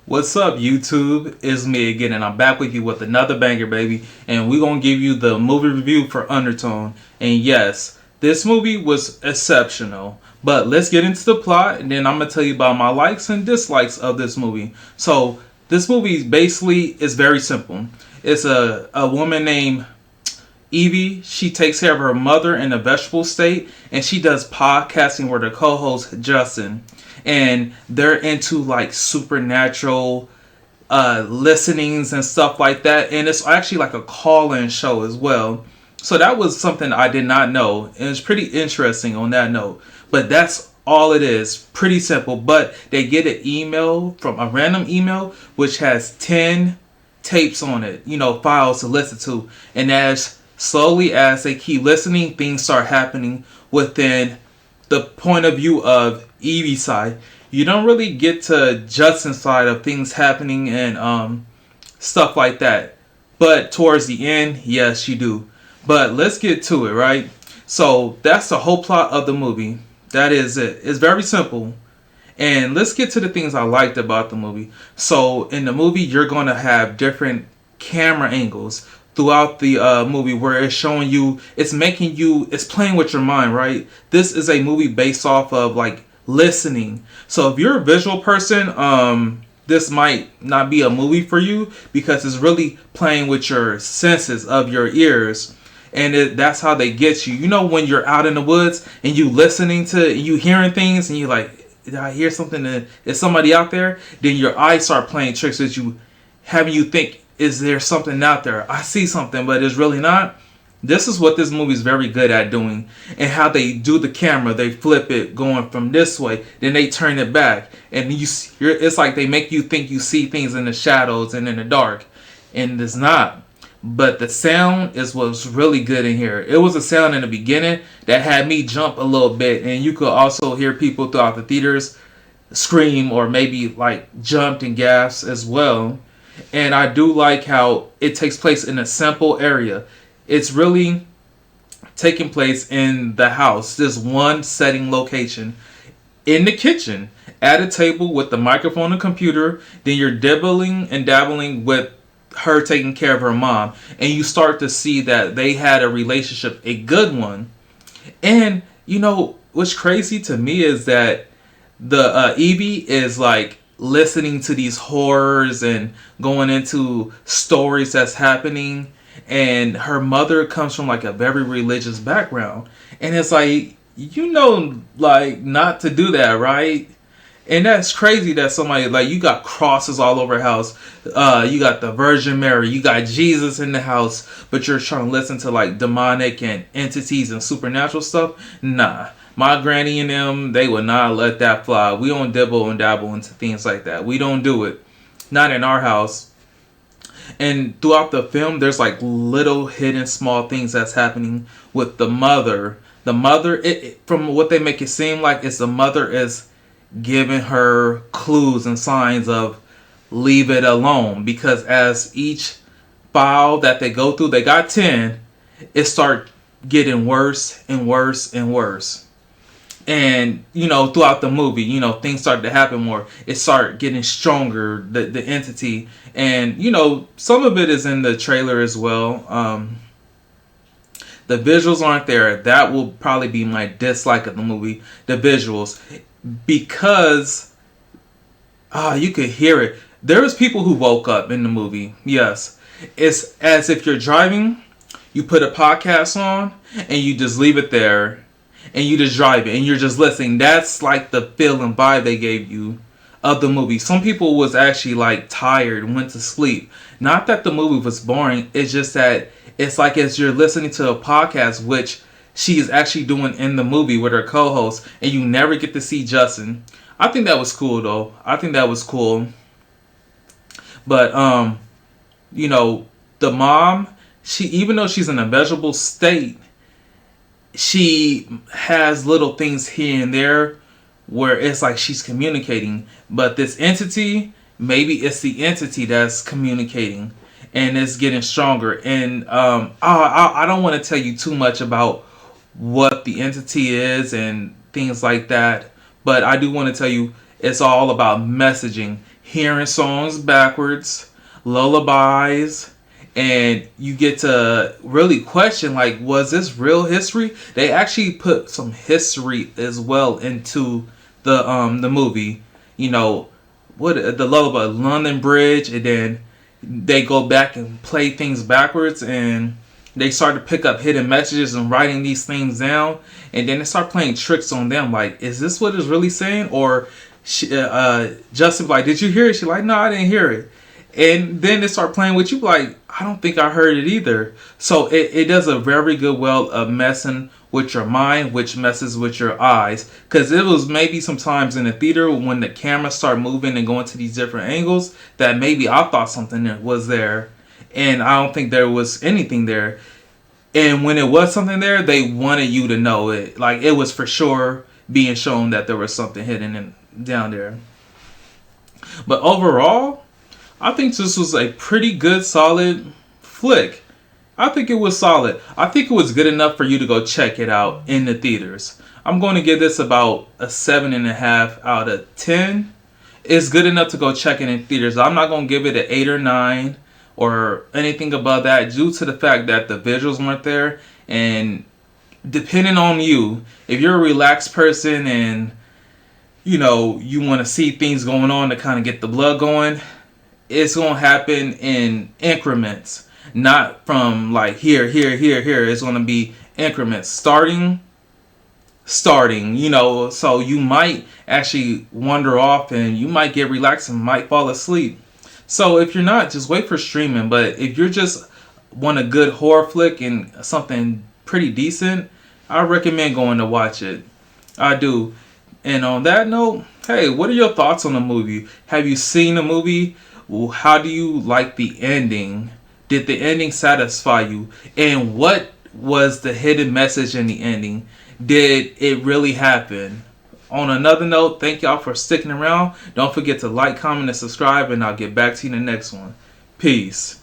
What's up, YouTube? It's me again, and I'm back with you with another banger, baby. And we're gonna give you the movie review for Undertone. And yes, this movie was exceptional. But let's get into the plot, and then I'm gonna tell you about my likes and dislikes of this movie. So this movie basically is very simple. It's a woman named Evie. She takes care of her mother in a vegetable state, and she does podcasting with her co-host Justin, and they're into like supernatural listenings and stuff like that. And it's actually like a call-in show as well. So that was something I did not know, and it's pretty interesting on that note. But that's all it is, pretty simple. But they get an email from a random email which has 10 tapes on it, files to listen to. And as slowly as they keep listening, things start happening within the point of view of Evie's side. You don't really get to Justin's side of things happening and stuff like that. But towards the end, yes, you do. But let's get to it, right? So that's the whole plot of the movie. That is it. It's very simple. And let's get to the things I liked about the movie. So in the movie, you're going to have different camera angles throughout the movie where it's showing you, it's playing with your mind, right? This is a movie based off of like listening. So if you're a visual person, this might not be a movie for you because it's really playing with your senses of your ears. And that's how they get you. You know, when you're out in the woods and you hearing things and you like, did I hear something? Is somebody out there? Then your eyes start playing tricks with you, having you think, is there something out there? I see something, but it's really not. This is what this movie is very good at doing, and how they do the camera. They flip it going from this way, then they turn it back, and it's like they make you think you see things in the shadows and in the dark, and it's not. But the sound is what's really good in here. It was a sound in the beginning that had me jump a little bit, and you could also hear people throughout the theaters scream or maybe like jumped and gasped as well. And I do like how it takes place in a simple area. It's really taking place in the house, this one setting location, in the kitchen, at a table with the microphone and computer. Then you're dibbling and dabbling with her taking care of her mom, and you start to see that they had a relationship, a good one. And what's crazy to me is that the Evie is like listening to these horrors and going into stories that's happening, and her mother comes from like a very religious background, and it's like, like not to do that, right? And that's crazy that somebody, like, you got crosses all over the house, you got the Virgin Mary, you got Jesus in the house, but you're trying to listen to like demonic and entities and supernatural stuff. Nah, my granny and them, they would not let that fly. We don't dibble and dabble into things like that. We don't do it. Not in our house. And throughout the film, there's like little hidden small things that's happening with the mother. The mother, from what they make it seem like, is the mother is giving her clues and signs of leave it alone, because as each file that they go through, they got 10, it start getting worse and worse and worse. And throughout the movie, things start to happen more. It start getting stronger, the entity. And some of it is in the trailer as well. The visuals aren't there. That will probably be my dislike of the movie, the visuals, because you could hear it. There was people who woke up in the movie. Yes, it's as if you're driving, you put a podcast on, and you just leave it there, and you just drive it, and you're just listening. That's like the feel and vibe they gave you of the movie. Some people was actually like tired and went to sleep. Not that the movie was boring. It's just that it's like as you're listening to a podcast, which she is actually doing in the movie with her co-host, and you never get to see Justin. I think that was cool though. I think that was cool. But the mom, she, even though she's in a vegetable state, she has little things here and there where it's like she's communicating. But this entity, maybe it's the entity that's communicating, and it's getting stronger. And I don't want to tell you too much about what the entity is and things like that, but I do want to tell you it's all about messaging, hearing songs backwards, lullabies, and you get to really question, like, was this real history? They actually put some history as well into the movie. You know, what the lullaby, London Bridge, and then they go back and play things backwards, and they start to pick up hidden messages and writing these things down, and then they start playing tricks on them. Like, is this what it's really saying? Or Justin, like, did you hear it? She's like, no, I didn't hear it. And then they start playing with you, like, I don't think I heard it either. So it does a very good well of messing with your mind, which messes with your eyes. Because it was maybe sometimes in the theater when the camera start moving and going to these different angles that maybe I thought something was there. And I don't think there was anything there. And when it was something there, they wanted you to know it. Like, it was for sure being shown that there was something hidden down there. But overall, I think this was a pretty good, solid flick. I think it was solid. I think it was good enough for you to go check it out in the theaters. I'm going to give this about a 7.5 out of 10. It's good enough to go check it in theaters. I'm not going to give it an 8 or 9 or anything above that due to the fact that the visuals weren't there. And depending on you, if you're a relaxed person and you know you want to see things going on to kind of get the blood going, it's going to happen in increments, not from like here. It's going to be increments starting, you know, so you might actually wander off and you might get relaxed and might fall asleep. So if you're not, just wait for streaming. But if you're just want a good horror flick and something pretty decent, I recommend going to watch it. I do. And on that note, hey, what are your thoughts on the movie? Have you seen the movie? How do you like the ending? Did the ending satisfy you? And what was the hidden message in the ending? Did it really happen? On another note, thank y'all for sticking around. Don't forget to like, comment, and subscribe, and I'll get back to you in the next one. Peace.